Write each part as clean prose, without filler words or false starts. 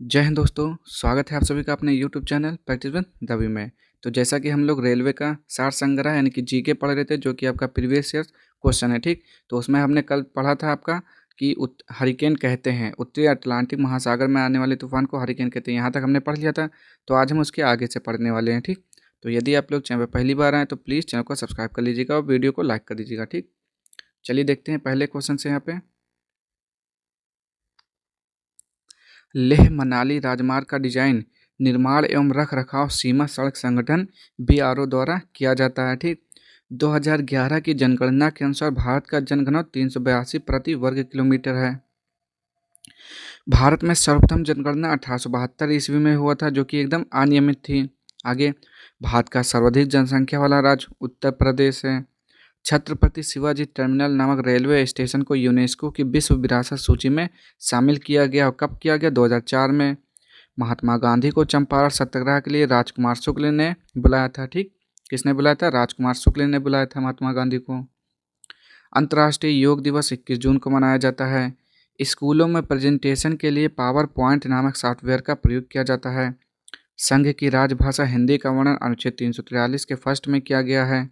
जय हिंद दोस्तों, स्वागत है आप सभी का अपने यूट्यूब चैनल प्रैक्टिस विद दवी में। तो जैसा कि हम लोग रेलवे का सार संग्रह यानी कि जीके पढ़ रहे थे, जो कि आपका प्रीवियस ईयर क्वेश्चन है, ठीक। तो उसमें हमने कल पढ़ा था आपका कि हरिकेन कहते हैं, उत्तरी अटलांटिक महासागर में आने वाले तूफान को हरिकेन कहते हैं। यहाँ तक हमने पढ़ लिया था। तो आज हम उसके आगे से पढ़ने वाले हैं, ठीक। तो यदि आप लोग चैनल पर पहली बार आए तो प्लीज़ चैनल को सब्सक्राइब कर लीजिएगा और वीडियो को लाइक कर दीजिएगा, ठीक। चलिए देखते हैं पहले क्वेश्चन से। यहाँ पे लेह मनाली राजमार्ग का डिजाइन, निर्माण एवं रख रखाव सीमा सड़क संगठन बीआरओ द्वारा किया जाता है, ठीक। 2011 की जनगणना के अनुसार भारत का जनघनत्व 382 प्रति वर्ग किलोमीटर है। भारत में सर्वप्रथम जनगणना 1872 ईस्वी में हुआ था, जो कि एकदम अनियमित थी। आगे, भारत का सर्वाधिक जनसंख्या वाला राज्य उत्तर प्रदेश है। छत्रपति शिवाजी टर्मिनल नामक रेलवे स्टेशन को यूनेस्को की विश्व विरासत सूची में शामिल किया गया। और कब किया गया? 2004 में। महात्मा गांधी को चंपारण सत्याग्रह के लिए राजकुमार शुक्ल ने बुलाया था, ठीक। किसने बुलाया था? राजकुमार शुक्ल ने बुलाया था महात्मा गांधी को। अंतर्राष्ट्रीय योग दिवस 21 जून को मनाया जाता है। स्कूलों में प्रेजेंटेशन के लिए पावर पॉइंट नामक सॉफ्टवेयर का प्रयोग किया जाता है। संघ की राजभाषा हिंदी का वर्णन अनुच्छेद 343 के फर्स्ट में किया गया है।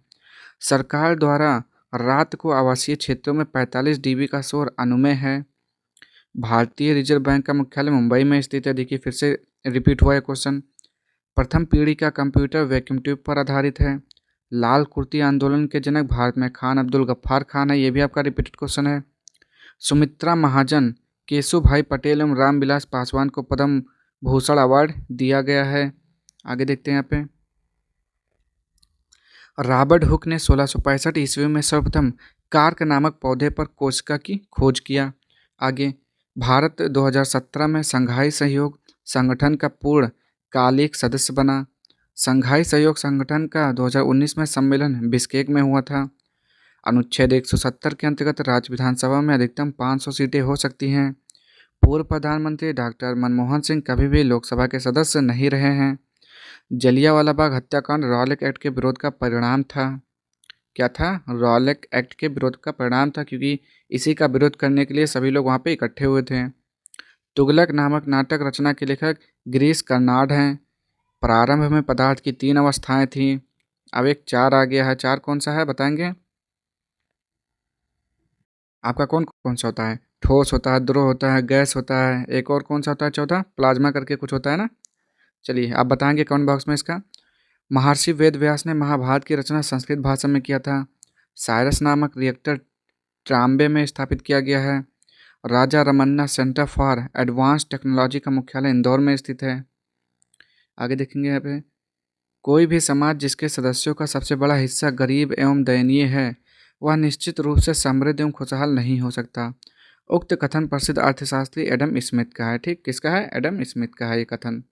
सरकार द्वारा रात को आवासीय क्षेत्रों में 45 डीबी का शोर अनुमेय है। भारतीय रिजर्व बैंक का मुख्यालय मुंबई में स्थित है। देखिए, फिर से रिपीट हुआ है क्वेश्चन। प्रथम पीढ़ी का कंप्यूटर वैक्यूम ट्यूब पर आधारित है। लाल कुर्ती आंदोलन के जनक भारत में खान अब्दुल गफ्फार खान है। ये भी आपका रिपीटेड क्वेश्चन है। सुमित्रा महाजन, केशु भाई पटेल एवं रामविलास पासवान को पद्म भूषण अवार्ड दिया गया है। आगे देखते हैं यहाँ पे। रॉबर्ट हुक ने 1665 ईस्वी में सर्वप्रथम कार्क नामक पौधे पर कोशिका की खोज किया। आगे, भारत 2017 में संघाई सहयोग संगठन का पूर्णकालिक सदस्य बना। संघाई सहयोग संगठन का 2019 में सम्मेलन बिश्केक में हुआ था। अनुच्छेद 170 के अंतर्गत राज्य विधानसभा में अधिकतम 500 सीटें हो सकती हैं। पूर्व प्रधानमंत्री डॉक्टर मनमोहन सिंह कभी भी लोकसभा के सदस्य नहीं रहे हैं। जलियांवाला बाग हत्याकांड रॉलेक एक्ट के विरोध का परिणाम था। क्या था? रॉलेक एक्ट के विरोध का परिणाम था, क्योंकि इसी का विरोध करने के लिए सभी लोग वहाँ पे इकट्ठे हुए थे। तुगलक नामक नाटक रचना के लेखक गिरीश कर्नाड हैं। प्रारंभ में पदार्थ की 3 अवस्थाएं थीं। अब एक 4 आ गया है। 4 कौन सा है बताएंगे? आपका कौन कौन सा होता है? ठोस होता है, द्रव होता है, गैस होता है, एक और कौन सा होता है चौथा? प्लाज्मा करके कुछ होता है ना। चलिए, आप बताएंगे कमेंट बॉक्स में इसका। महर्षि वेद व्यास ने महाभारत की रचना संस्कृत भाषा में किया था। साइरस नामक रिएक्टर ट्राम्बे में स्थापित किया गया है। Raja Ramanna Centre for Advance Technology का मुख्यालय इंदौर में स्थित है। आगे देखेंगे यहाँ पे। कोई भी समाज जिसके सदस्यों का सबसे बड़ा हिस्सा गरीब एवं दयनीय है, वह निश्चित रूप से समृद्ध एवं खुशहाल नहीं हो सकता। उक्त कथन प्रसिद्ध अर्थशास्त्री एडम स्मिथ का है, ठीक। किसका है? एडम स्मिथ का है ये कथन।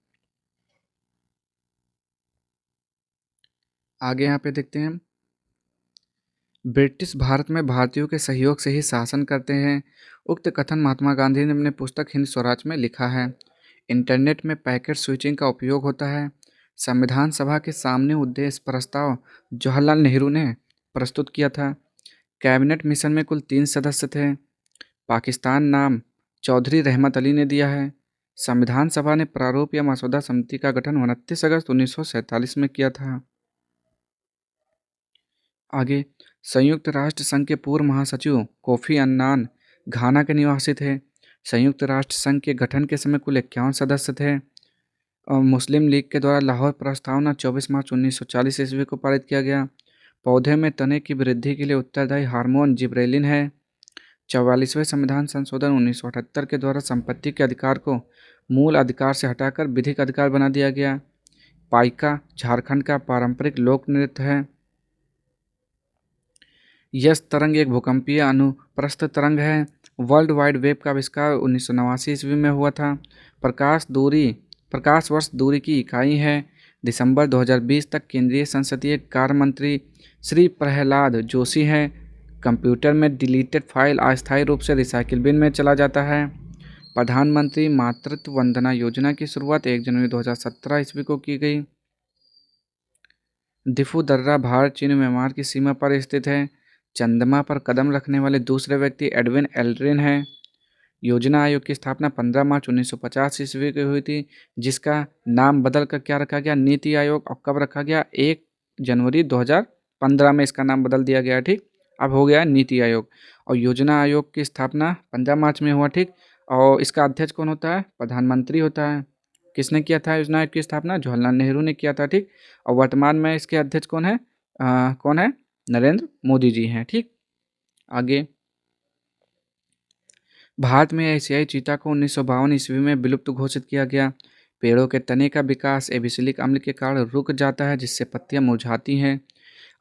आगे यहाँ पे देखते हैं। ब्रिटिश भारत में भारतीयों के सहयोग से ही शासन करते हैं। उक्त कथन महात्मा गांधी ने अपने पुस्तक हिंद स्वराज में लिखा है। इंटरनेट में पैकेट स्विचिंग का उपयोग होता है। संविधान सभा के सामने उद्देश्य प्रस्ताव जवाहरलाल नेहरू ने प्रस्तुत किया था। कैबिनेट मिशन में कुल 3 सदस्य थे। पाकिस्तान नाम चौधरी रहमत अली ने दिया है। संविधान सभा ने प्रारूप या मसौदा समिति का गठन 29 अगस्त 1947 में किया था। आगे, संयुक्त राष्ट्र संघ के पूर्व महासचिव कोफी अन्नान घाना के निवासी थे। संयुक्त राष्ट्र संघ के गठन के समय कुल 51 सदस्य थे। और मुस्लिम लीग के द्वारा लाहौर प्रस्तावना 24 मार्च 1940 ईस्वी को पारित किया गया। पौधे में तने की वृद्धि के लिए उत्तरदायी हार्मोन जिब्रेलिन है। 44वें संविधान संशोधन 1978 के द्वारा संपत्ति के अधिकार को मूल अधिकार से हटाकर विधिक अधिकार बना दिया गया। पाइका झारखंड का पारंपरिक लोक नृत्य है। यस तरंग एक भूकंपीय अनुप्रस्थ तरंग है। वर्ल्ड वाइड वेब का आविष्कार 1989 ईस्वी में हुआ था। प्रकाश वर्ष दूरी की इकाई है। दिसंबर 2020 तक केंद्रीय संसदीय कार्य मंत्री श्री प्रहलाद जोशी हैं। कंप्यूटर में डिलीटेड फाइल अस्थायी रूप से रिसाइकिल बिन में चला जाता है। प्रधानमंत्री मातृत्व वंदना योजना की शुरुआत 1 जनवरी 2017 ईस्वी को की गई। दिफू दर्रा भारत चीन म्यांमार की सीमा पर स्थित है। चंद्रमा पर कदम रखने वाले दूसरे व्यक्ति एडविन एल्ड्रिन हैं। योजना आयोग की स्थापना 15 मार्च 1950 ईस्वी को हुई थी, जिसका नाम बदल कर क्या रखा गया, नीति आयोग। और कब रखा गया, 1 जनवरी 2015 में इसका नाम बदल दिया गया। ठीक, अब हो गया नीति आयोग। और योजना आयोग की स्थापना 15 मार्च में हुआ। ठीक, और इसका अध्यक्ष कौन होता है, प्रधानमंत्री होता है। किसने किया था योजना आयोग की स्थापना, जवाहरलाल नेहरू ने किया था। ठीक, और वर्तमान में इसके अध्यक्ष कौन है, कौन है, नरेंद्र मोदी जी हैं। ठीक, आगे, भारत में एशियाई चीता को 1952 ईस्वी में विलुप्त घोषित किया गया। पेड़ों के तने का विकास एबिसिलिक अम्ल के कारण रुक जाता है, जिससे पत्तियां मुरझाती हैं।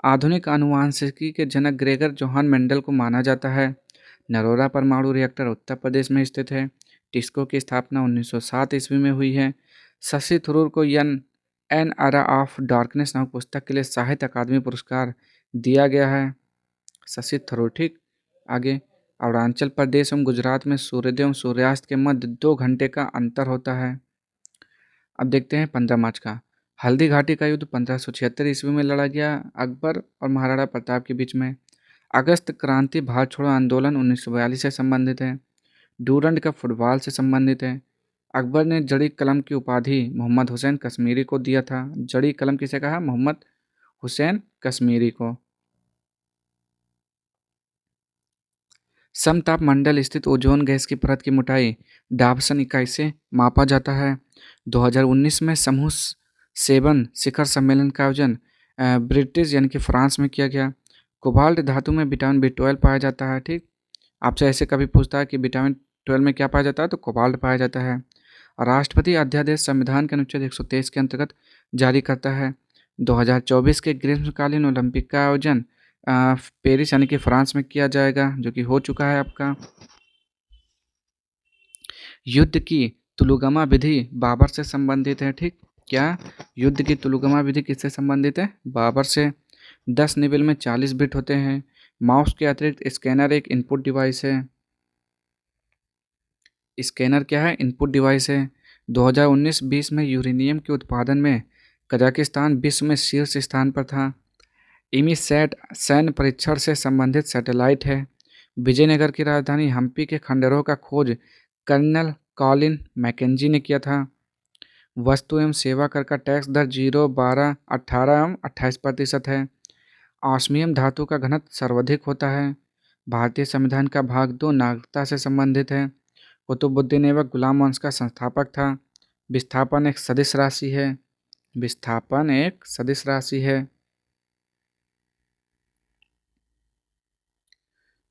आधुनिक आनुवंशिकी के जनक ग्रेगर जोहान मेंडल को माना जाता है। नरोरा परमाणु रिएक्टर उत्तर प्रदेश में स्थित है। टिस्को की स्थापना 1907 ईस्वी में हुई है। शशि थरूर को एन एरा ऑफ डार्कनेस नामक पुस्तक के लिए साहित्य अकादमी पुरस्कार दिया गया है। शशि थरूर। ठीक, आगे, अरुणाचल प्रदेश एवं गुजरात में सूर्योदय एवं सूर्यास्त के मध्य 2 घंटे का अंतर होता है। अब देखते हैं 15 मार्च का। हल्दी घाटी का युद्ध 1576 ईस्वी में लड़ा गया, अकबर और महाराणा प्रताप के बीच में। अगस्त क्रांति भारत छोड़ो आंदोलन 1942 से संबंधित है। डूरंड का फुटबॉल से संबंधित है। अकबर ने जड़ी कलम की उपाधि मोहम्मद हुसैन कश्मीरी को दिया था। जड़ी कलम किसे कहा, मोहम्मद हुसैन कश्मीरी को। समताप मंडल स्थित ओजोन गैस की परत की मोटाई डाबसन इकाई से मापा जाता है। 2019 में समूह 7 शिखर सम्मेलन का आयोजन ब्रिटिश यानी कि फ्रांस में किया गया। कोबाल्ट धातु में विटामिन B12 पाया जाता है। ठीक, आपसे ऐसे कभी पूछता है कि विटामिन 12 में क्या पाया जाता है, तो कोबाल्ट पाया जाता है। राष्ट्रपति अध्यादेश संविधान के अनुच्छेद 123 के अंतर्गत जारी करता है। 2024 के ग्रीष्मकालीन ओलंपिक का आयोजन पेरिस यानी कि फ्रांस में किया जाएगा, जो कि हो चुका है आपका। युद्ध की तुलुगमा विधि बाबर से संबंधित है। ठीक, क्या, युद्ध की तुलुगमा विधि किससे संबंधित है, बाबर से। 10 निबल में 40 बिट होते हैं। माउस के अतिरिक्त स्कैनर एक इनपुट डिवाइस है। स्कैनर क्या है, इनपुट डिवाइस है। 2019-20 में यूरेनियम के उत्पादन में कजाकिस्तान विश्व में शीर्ष स्थान पर था। इमीसैट सैन्य परीक्षण से संबंधित सैटेलाइट है। विजयनगर की राजधानी हम्पी के खंडरों का खोज कर्नल कॉलिन मैकेंजी ने किया था। वस्तु एवं सेवा कर का टैक्स दर 0, 12, 18 एवं 28% है। ऑस्मियम धातु का घनत्व सर्वाधिक होता है। भारतीय संविधान का भाग 2 नागरिकता से संबंधित है। कुतुबुद्दीन ऐबक गुलाम वंश का संस्थापक था। विस्थापन एक सदिश राशि है। विस्थापन एक सदिश राशि है।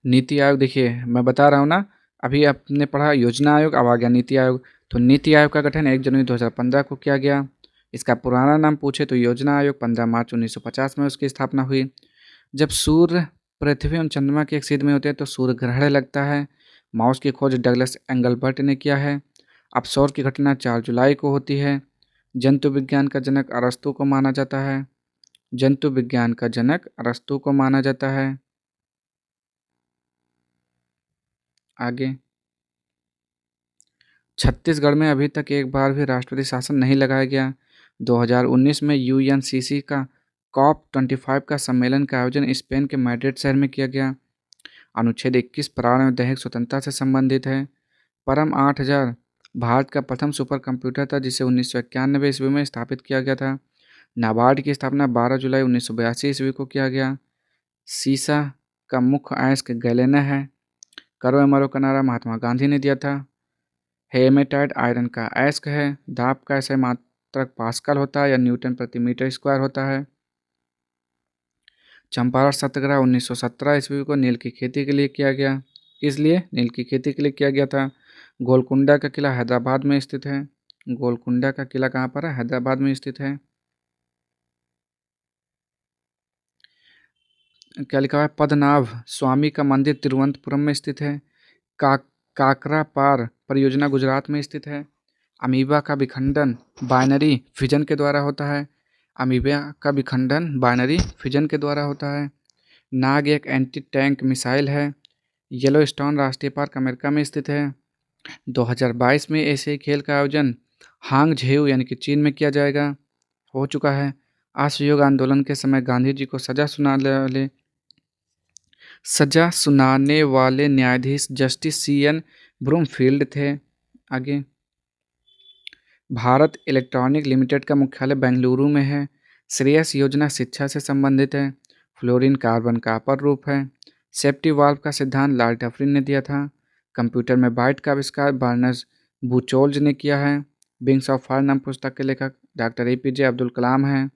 नीति आयोग, देखिए मैं बता रहा हूँ ना, अभी आपने पढ़ा योजना आयोग, अब आ गया नीति आयोग। तो नीति आयोग का गठन 1 जनवरी 2015 को किया गया। इसका पुराना नाम पूछे तो योजना आयोग 15 मार्च 1950 में उसकी स्थापना हुई। जब सूर्य, पृथ्वी और चंद्रमा के एक सिद्ध में होते हैं तो सूर्य ग्रहण लगता है। माउस की खोज डगलस एंगलबर्ट ने किया है। अपसौर की घटना 4 जुलाई को होती है। जंतु विज्ञान का जनक अरस्तु को माना जाता है। जंतु विज्ञान का जनक अरस्तु को माना जाता है। आगे, छत्तीसगढ़ में अभी तक एक बार भी राष्ट्रपति शासन नहीं लगाया गया। 2019 में यूएनसीसी का COP25 का सम्मेलन का आयोजन स्पेन के मैड्रिड शहर में किया गया। अनुच्छेद 21 पर्यावरण और दैहिक स्वतंत्रता से संबंधित है। परम 8000 भारत का प्रथम सुपर कंप्यूटर था, जिसे 1991 ईस्वी में स्थापित किया गया था। नाबार्ड की स्थापना 12 जुलाई 1982 ईस्वी को किया गया। सीसा का मुख्य अयस्क गैलेना है। करो या मरो का नारा महात्मा गांधी ने दिया था। हेमेटाइट आयरन का अयस्क है। दाब का ऐसा मात्रक पास्कल होता है या न्यूटन प्रति मीटर स्क्वायर होता है। चंपारण सत्याग्रह 1917 ईस्वी को नील की खेती के लिए किया गया। इसलिए नील की खेती के लिए किया गया था। गोलकुंडा का किला हैदराबाद में स्थित है। गोलकुंडा का किला कहाँ पर है, हैदराबाद में स्थित है। क्या लिखा हुआ है, पद्मनाभ स्वामी का मंदिर तिरुवनंतपुरम में स्थित है। का काकरा पार परियोजना गुजरात में स्थित है। अमीबा का विखंडन बाइनरी फिजन के द्वारा होता है। अमीबा का विखंडन बाइनरी फिजन के द्वारा होता है। नाग एक एंटी टैंक मिसाइल है। येलोस्टोन राष्ट्रीय पार्क अमेरिका में स्थित है। 2022 में एशियाई खेल का आयोजन हांग झेऊ यानी कि चीन में किया जाएगा, हो चुका है। असहयोग आंदोलन के समय गांधी जी को सजा सुनाने वाले न्यायाधीश जस्टिस CN ब्रूमफील्ड थे। आगे, भारत इलेक्ट्रॉनिक लिमिटेड का मुख्यालय बेंगलुरु में है। श्रेयस योजना शिक्षा से संबंधित है। फ्लोरीन कार्बन का अपर रूप है। सेफ्टी वाल्व का सिद्धांत लाल डफरिन ने दिया था। कंप्यूटर में बाइट का आविष्कार बर्नस बुचोल्ज ने किया है। विंग्स ऑफ फायर नाम पुस्तक के लेखक डॉक्टर एपीजे अब्दुल कलाम हैं।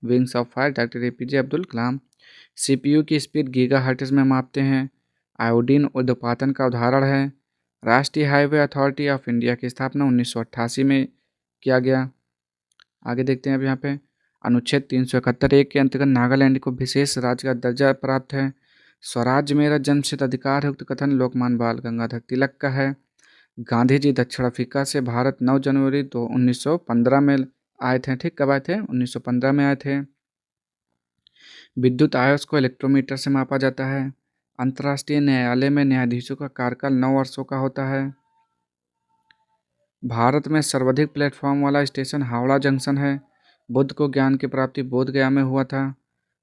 Wings of fire doctor APJ Abdul Kalam. CPU की स्पीड गीगाहर्ट्ज में मापते हैं। आयोडीन उर्ध्वपातन का उदाहरण है। राष्ट्रीय हाईवे अथॉरिटी ऑफ इंडिया की स्थापना 1988 में किया गया। आगे देखते हैं अब यहाँ पे अनुच्छेद 371 के अंतर्गत नागालैंड को विशेष राज्य का दर्जा प्राप्त है। स्वराज्य मेरा जन्मसिद्ध अधिकार है उक्त कथन लोकमान्य बाल गंगाधर तिलक का है। गांधी जी दक्षिण अफ्रीका से भारत 9 जनवरी 1915 में आए थे। ठीक, कब आए थे? 1915 में आए थे। विद्युत आयस्क को इलेक्ट्रोमीटर से मापा जाता है। अंतर्राष्ट्रीय न्यायालय में न्यायाधीशों का कार्यकाल 9 वर्षों का होता है। भारत में सर्वाधिक प्लेटफॉर्म वाला स्टेशन हावड़ा जंक्शन है। बुद्ध को ज्ञान की प्राप्ति बोध गया में हुआ था।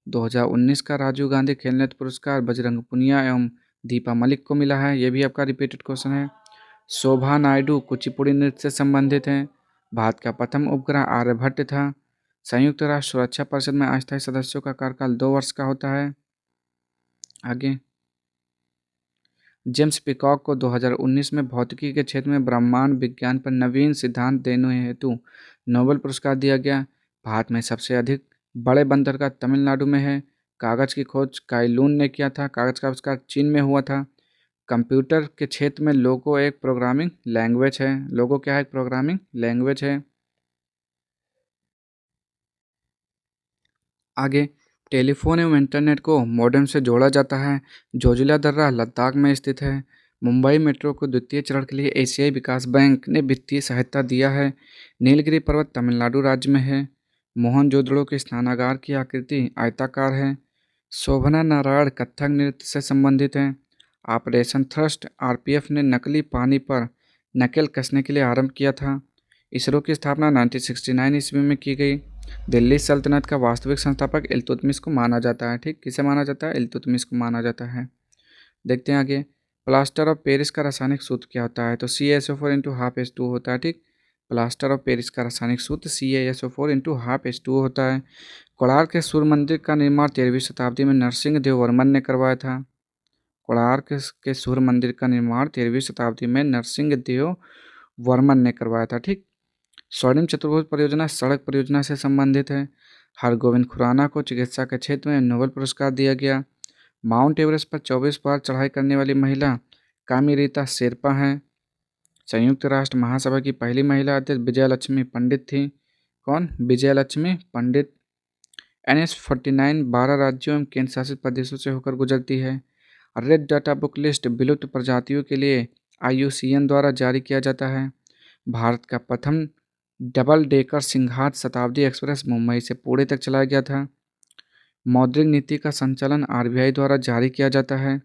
2019 का राजीव गांधी खेल रत्न पुरस्कार बजरंग पुनिया एवं दीपा मलिक को मिला है। ये भी आपका रिपीटेड क्वेश्चन है। शोभा नायडू कुचिपुड़ी नृत्य से संबंधित हैं। भारत का प्रथम उपग्रह आर्यभट्ट था। संयुक्त राष्ट्र सुरक्षा परिषद में अस्थायी सदस्यों का कार्यकाल 2 वर्ष का होता है। आगे, जेम्स पिकॉक को 2019 में भौतिकी के क्षेत्र में ब्रह्मांड विज्ञान पर नवीन सिद्धांत देने हेतु नोबेल पुरस्कार दिया गया। भारत में सबसे अधिक बड़े बंदरगाह तमिलनाडु में है। कागज की खोज काइलून ने किया था। कागज का आविष्कार चीन में हुआ था। कंप्यूटर के क्षेत्र में लोगो एक प्रोग्रामिंग लैंग्वेज है। लोगो क्या है? एक प्रोग्रामिंग लैंग्वेज है। आगे, टेलीफोन एवं इंटरनेट को मॉडेम से जोड़ा जाता है। जोजिला दर्रा लद्दाख में स्थित है। मुंबई मेट्रो को द्वितीय चरण के लिए एशियाई विकास बैंक ने वित्तीय सहायता दिया है। नीलगिरी पर्वत तमिलनाडु राज्य में है। मोहनजोदड़ो के स्नानागार की आकृति आयताकार है। शोभना नारायण कथक नृत्य से संबंधित हैं। ऑपरेशन थ्रस्ट आरपीएफ ने नकली पानी पर नकेल कसने के लिए आरंभ किया था। इसरो की स्थापना 1969 ईस्वी में की गई। दिल्ली सल्तनत का वास्तविक संस्थापक इल्तुतमिश को माना जाता है। ठीक, किसे माना जाता है? इल्तुतमिश को माना जाता है। देखते हैं आगे, प्लास्टर ऑफ पेरिस का रासायनिक सूत्र क्या होता है? तो CaSO4 इंटू हाफ H2 होता है। ठीक, प्लास्टर ऑफ पेरिस का रासायनिक सूत्र CaSO4 इंटू हाफ H2 होता है। कोणार्क के सूर्य मंदिर का निर्माण 13वीं शताब्दी में नरसिंह देव वर्मन ने करवाया था। कोणार्क के सूर्य मंदिर का निर्माण 13वीं शताब्दी में नरसिंह देव वर्मन ने करवाया था। ठीक, स्वर्णिम चतुर्भुज परियोजना सड़क परियोजना से संबंधित है। हरगोविंद खुराना को चिकित्सा के क्षेत्र में नोबेल पुरस्कार दिया गया। माउंट एवरेस्ट पर 24 बार चढ़ाई करने वाली महिला कामिरीता शेरपा हैं। संयुक्त राष्ट्र महासभा की पहली महिला अध्यक्ष विजयलक्ष्मी पंडित थी। कौन? विजयलक्ष्मी पंडित। NH-49 12 राज्यों एवं केंद्र शासित प्रदेशों से होकर गुजरती है। रेड डाटा बुक लिस्ट विलुप्त प्रजातियों के लिए IUCN द्वारा जारी किया जाता है। भारत का प्रथम डबल डेकर सिंघात शताब्दी एक्सप्रेस मुंबई से पुणे तक चलाया गया था। मौद्रिक नीति का संचालन RBI द्वारा जारी किया जाता है।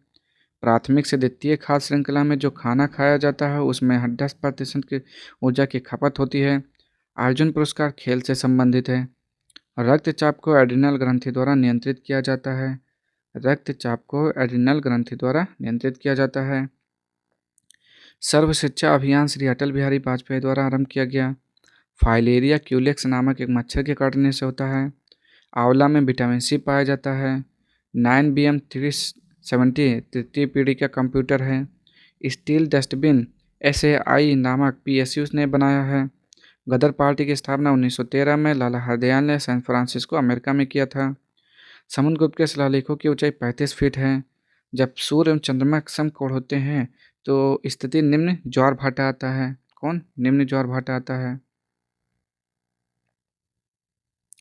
प्राथमिक से द्वितीय खाद्य श्रृंखला में जो खाना खाया जाता है उसमें 10% की ऊर्जा की खपत होती है। अर्जुन पुरस्कार खेल से संबंधित है। रक्तचाप को एड्रिनल ग्रंथि द्वारा नियंत्रित किया जाता है। रक्तचाप को एड्रिनल ग्रंथि द्वारा नियंत्रित किया जाता है। सर्व शिक्षा अभियान श्री अटल बिहारी वाजपेयी द्वारा आरंभ किया गया। फाइलेरिया क्यूलेक्स नामक एक मच्छर के काटने से होता है। आंवला में विटामिन C पाया जाता है। 9BM370 तृतीय पीढ़ी का कंप्यूटर है। स्टील डस्टबिन SAI नामक PSU ने बनाया है। गदर पार्टी की स्थापना 1913 में लाला हरदयाल ने सैन फ्रांसिस्को अमेरिका में किया था। समुद्रगुप्त के शिलालेखों की ऊंचाई 35 फीट है। जब सूर्य एवं चंद्रमा समकोण होते हैं तो स्थिति निम्न ज्वार भाटा आता है। कौन? निम्न ज्वार भाटा आता है।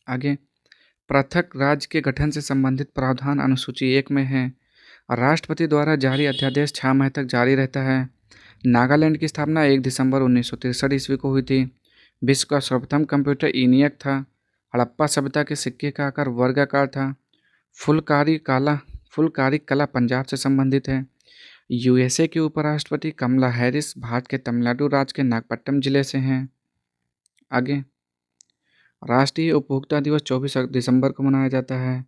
आगे, पृथक राज्य के गठन से संबंधित प्रावधान अनुसूची 1 में है। राष्ट्रपति द्वारा जारी अध्यादेश 6 माह तक जारी रहता है। नागालैंड की स्थापना 1 दिसंबर 1963 ईस्वी को हुई थी। विश्व का सर्वप्रथम कंप्यूटर ENIAC था। हड़प्पा सभ्यता के सिक्के का आकार वर्गाकार था। फुलकारी कला पंजाब से संबंधित है। USA की उपराष्ट्रपति कमला हैरिस भारत के तमिलनाडु राज्य के नागपट्टनम जिले से हैं। आगे, राष्ट्रीय उपभोक्ता दिवस 24 दिसंबर को मनाया जाता है।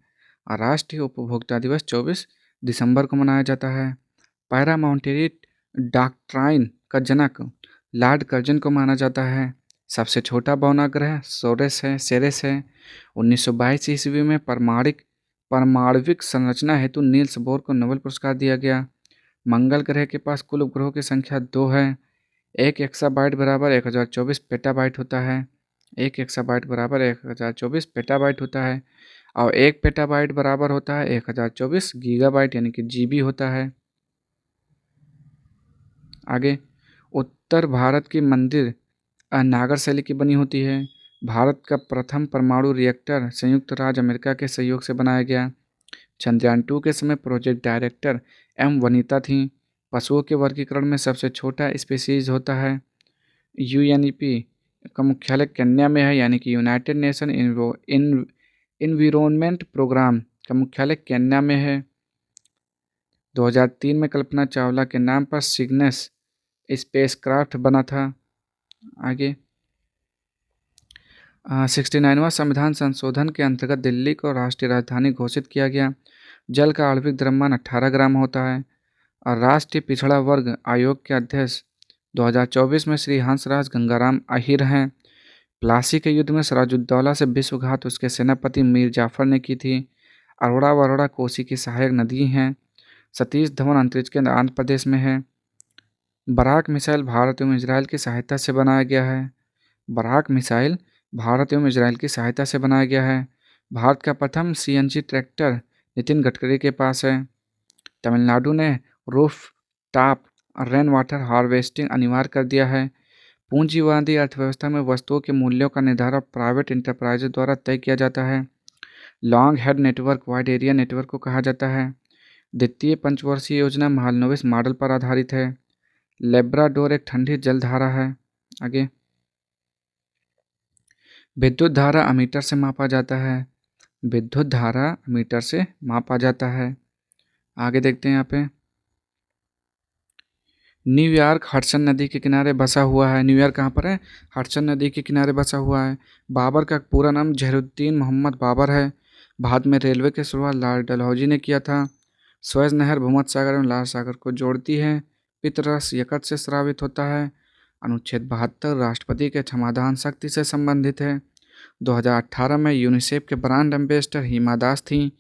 राष्ट्रीय उपभोक्ता दिवस 24 दिसंबर को मनाया जाता है। पैरामाउंटेरिट डॉक्ट्राइन का जनक लॉर्ड कर्जन को माना जाता है। सबसे छोटा भवनाग्रह सेरेस है। 1922 ईस्वी में परमाणविक संरचना हेतु नील्स बोर को नोबेल पुरस्कार दिया गया। मंगल ग्रह के पास कुल उपग्रहों की संख्या 2 है। एक एक्साबाइट बराबर 1024 पेटाबाइट होता है। एक एक्साबाइट बराबर 1024 पेटाबाइट होता है और एक पेटाबाइट बराबर होता है 1024 गीगाबाइट यानी कि जीबी होता है। आगे, उत्तर भारत की मंदिर नागर शैली की बनी होती है। भारत का प्रथम परमाणु रिएक्टर संयुक्त राज्य अमेरिका के सहयोग से बनाया गया। चंद्रयान 2 के समय प्रोजेक्ट डायरेक्टर वनिता थी। पशुओं के वर्गीकरण में सबसे छोटा स्पीसीज होता है। यूएनईपी का मुख्यालय केन्या में है यानी कि यूनाइटेड नेशन इन्वायरमेंट प्रोग्राम का मुख्यालय केन्या में है। 2003 में कल्पना चावला के नाम पर सिग्नेस स्पेसक्राफ्ट बना था। आगे, 69वां संविधान संशोधन के अंतर्गत दिल्ली को राष्ट्रीय राजधानी घोषित किया गया। जल का आणविक द्रव्यमान 18 ग्राम होता है। और राष्ट्रीय पिछड़ा वर्ग आयोग के अध्यक्ष 2024 में श्री हंसराज गंगाराम अहिर हैं। प्लासी के युद्ध में सिराजुद्दौला से विश्वघात उसके सेनापति मीर जाफर ने की थी। अरोड़ा वरोड़ा कोसी की सहायक नदी हैं। सतीश धवन अंतरिक्ष केंद्र आंध्र प्रदेश में है। बराक मिसाइल भारत एवं इजराइल की सहायता से बनाया गया है। बराक मिसाइल भारत एवं इजराइल की सहायता से बनाया गया है। भारत का प्रथम सीएनजी ट्रैक्टर नितिन गडकरी के पास है। तमिलनाडु ने roof top rain water harvesting अनिवार्य कर दिया है। पूंजीवादी अर्थव्यवस्था में वस्तुओं के मूल्यों का निर्धारण प्राइवेट इंटरप्राइज द्वारा तय किया जाता है। Long head network wide area network को कहा जाता है। द्वितीय पंचवर्षीय योजना महालनोबिस मॉडल पर आधारित है। लेब्राडोर एक ठंडी जलधारा है। आगे, विद्युत धारा अमीटर से मापा जाता है। विद्युत धारा अमीटर से मापा जाता है। आगे देखते हैं यहाँ पे, न्यूयॉर्क हडसन नदी के किनारे बसा हुआ है। न्यूयॉर्क कहाँ पर है? हडसन नदी के किनारे बसा हुआ है। बाबर का पूरा नाम जहरुद्दीन मोहम्मद बाबर है। भारत में रेलवे की शुरुआत लॉर्ड डलहौजी ने किया था। सुएज नहर भूमध्य सागर एवं लाल सागर को जोड़ती है। पितरस यकत से स्रावित होता है। अनुच्छेद 72 राष्ट्रपति के क्षमादान शक्ति से संबंधित है। 2018 में यूनिसेफ के ब्रांड एम्बेसडर हिमा दास थीं।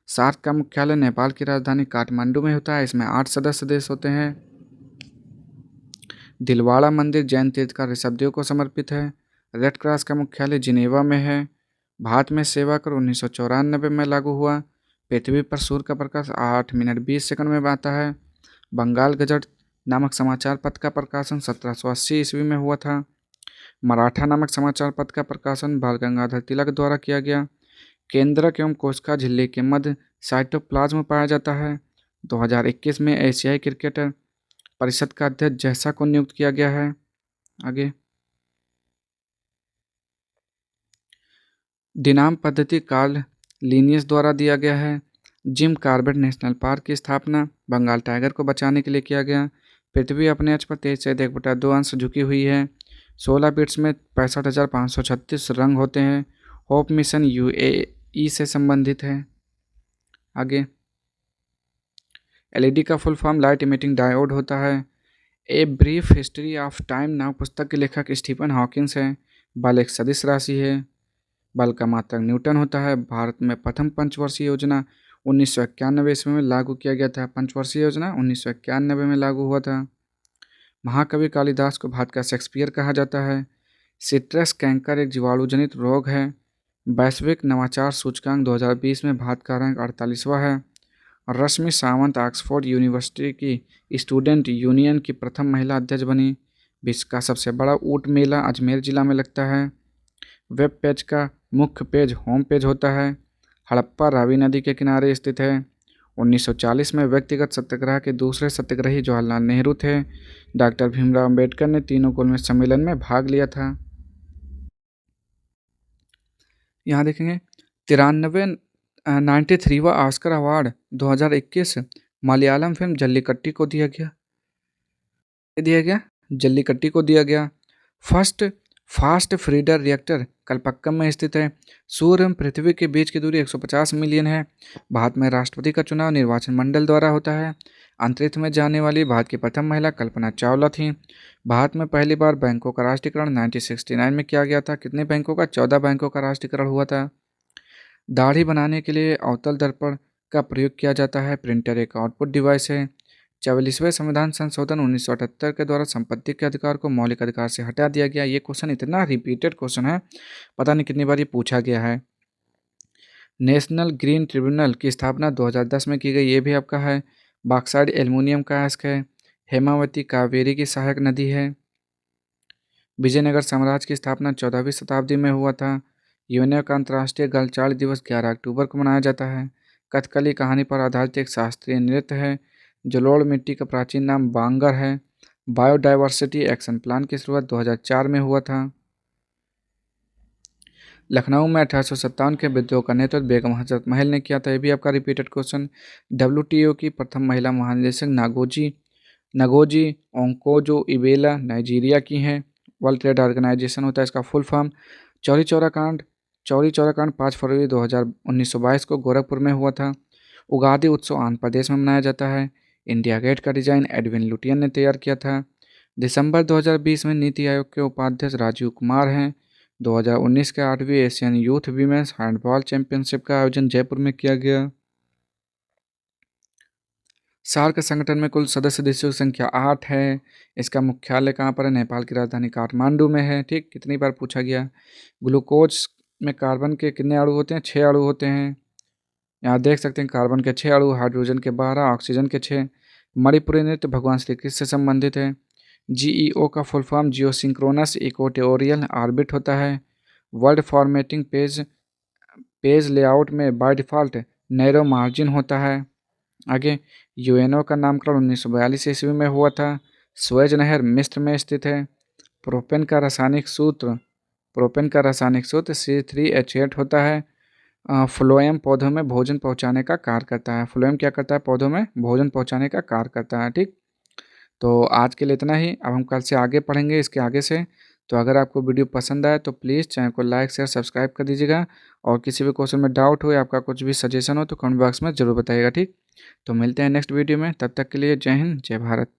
सार्क का मुख्यालय नेपाल की राजधानी काठमांडू में होता है। इसमें 8 सदस्य देश होते हैं। दिलवाड़ा मंदिर जैन तीर्थकार ऋषभदेव को समर्पित है। रेड क्रॉस का मुख्यालय जिनेवा में है। भारत में सेवा कर 1994 में लागू हुआ। पृथ्वी पर सूर्य का प्रकाश 8 मिनट 20 सेकंड में आता है। बंगाल गजट नामक समाचार पत्र का प्रकाशन 1780 ईस्वी में हुआ था। मराठा नामक समाचार पत्र का प्रकाशन बाल गंगाधर तिलक द्वारा किया गया। केंद्रक एवं कोशिका झिल्ली के मध्य साइटोप्लाज्म पाया जाता है। 2021 में एशियाई क्रिकेटर परिषद का अध्यक्ष जैसा को नियुक्त किया गया है। आगे, दिनाम पद्धति कार्ल लिनियस द्वारा दिया गया है। जिम कॉर्बेट नेशनल पार्क की स्थापना बंगाल टाइगर को बचाने के लिए किया गया। पृथ्वी अपने अक्ष पर 23.1/2 अंश झुकी हुई है। 16 बिट्स में 65,536 रंग होते हैं। होप मिशन यूएई से संबंधित है। आगे, एलईडी का full form light emitting diode होता है। A brief history of time नाम पुस्तक के लेखक स्टीफन हॉकिंस हैं। बल एक सदिश राशि है। बल का मात्रक न्यूटन होता है। भारत में प्रथम पंचवर्षीय योजना 1991 ईस्वी में लागू किया गया था। पंचवर्षीय योजना 1991 में लागू हुआ था। महाकवि कालिदास को भारत का शेक्सपियर कहा जाता है। सिट्रस कैंकर एक जीवाणु जनित रोग है। वैश्विक नवाचार सूचकांक 2020 में भारत का रैंक 48वां है। रश्मि सावंत ऑक्सफोर्ड यूनिवर्सिटी की स्टूडेंट यूनियन की प्रथम महिला अध्यक्ष बनी। विश्व का सबसे बड़ा ऊंट मेला अजमेर जिला में लगता है। वेब पेज का मुख्य पेज होम पेज होता है। हड़प्पा रावी नदी के किनारे स्थित है। 1940 में व्यक्तिगत सत्याग्रह के दूसरे सत्याग्रही जवाहरलाल नेहरू थे। डॉक्टर भीमराव अम्बेडकर ने तीनों गोलमेज सम्मेलन में भाग लिया था। यहाँ देखेंगे 93वां ऑस्कर अवार्ड 2021 मलयालम फिल्म जल्लीकट्टी को दिया गया। जल्लीकट्टी को दिया गया। फास्ट फ्रीडर रिएक्टर कलपक्कम में स्थित है। सूर्य एवं पृथ्वी के बीच की दूरी 150 मिलियन है। भारत में राष्ट्रपति का चुनाव निर्वाचन मंडल द्वारा होता है। अंतरिक्ष में जाने वाली भारत की प्रथम महिला कल्पना चावला थी। भारत में पहली बार बैंकों का राष्ट्रीयकरण 1969 में किया गया था। कितने बैंकों का? 14 बैंकों का राष्ट्रीयकरण हुआ था। दाढ़ी बनाने के लिए अवतल दर्पण का प्रयोग किया जाता है। प्रिंटर एक आउटपुट डिवाइस है। 44वें संविधान संशोधन 1978 के द्वारा संपत्ति के अधिकार को मौलिक अधिकार से हटा दिया गया। ये क्वेश्चन इतना रिपीटेड क्वेश्चन है, पता नहीं कितनी बार ये पूछा गया है। नेशनल ग्रीन ट्रिब्यूनल की स्थापना 2010 में की गई, ये भी आपका है। बॉक्साइड एल्युमिनियम का अयस्क है। हेमावती कावेरी की सहायक नदी है। विजयनगर साम्राज्य की स्थापना 14वीं शताब्दी में हुआ था। यूनेस्को का अंतर्राष्ट्रीय गलचाड़ दिवस 11 अक्टूबर को मनाया जाता है। कथकली कहानी पर आधारित एक शास्त्रीय नृत्य है। जलोढ़ मिट्टी का प्राचीन नाम बांगर है। बायोडायवर्सिटी एक्शन प्लान की शुरुआत 2004 में हुआ था। लखनऊ में 1857 के विद्रोह का नेतृत्व बेगम हजरत महल ने किया था, ये भी आपका रिपीटेड क्वेश्चन। WTO की प्रथम महिला महानिदेशक नगोजी ओंकोजो इबेला नाइजीरिया की हैं। वर्ल्ड ट्रेड ऑर्गेनाइजेशन होता है इसका फुल फॉर्म। चौरी चौरा कांड 5 फरवरी 1922 को गोरखपुर में हुआ था। उगादी उत्सव आंध्र प्रदेश में मनाया जाता है। इंडिया गेट का डिजाइन एडविन लुटियन ने तैयार किया था। दिसंबर 2020 में नीति आयोग के उपाध्यक्ष राजीव कुमार हैं। 2019 के 8वीं Asian Youth Women's Handball Championship का आयोजन जयपुर में किया गया। सार्क संगठन में कुल सदस्य देशों की संख्या 8 है। इसका मुख्यालय कहाँ पर है? नेपाल की राजधानी काठमांडू में है। ठीक, कितनी बार पूछा गया। ग्लूकोज में कार्बन के कितने अणु होते हैं? 6 अणु होते हैं। यहाँ देख सकते हैं कार्बन के 6 अणु, हाइड्रोजन के 12, ऑक्सीजन के 6। मणिपुरी नृत्य भगवान श्री कृष्ण से संबंधित है। GEO का फुल फॉर्म जियो सिंक्रोनस इक्वेटोरियल ऑर्बिट होता है। वर्ड फॉर्मेटिंग पेज लेआउट में बाय डिफ़ॉल्ट नैरो मार्जिन होता है। आगे यूएनओ का नामकरण 1942 ईस्वी में हुआ था। स्वेज नहर मिस्र में स्थित है। प्रोपेन का रासायनिक सूत्र C3H8 होता है। फ्लोएम पौधों में भोजन पहुंचाने का कार्य करता है। फ्लोएम क्या करता है? पौधों में भोजन पहुंचाने का कार्य करता है। ठीक, तो आज के लिए इतना ही। अब हम कल से आगे पढ़ेंगे इसके आगे से। तो अगर आपको वीडियो पसंद आए तो प्लीज़ चैनल को लाइक शेयर सब्सक्राइब कर दीजिएगा। और किसी भी क्वेश्चन में डाउट हो या आपका कुछ भी सजेशन हो तो कमेंट बॉक्स में ज़रूर बताइएगा। ठीक, तो मिलते हैं नेक्स्ट वीडियो में। तब तक के लिए जय हिंद, जय भारत।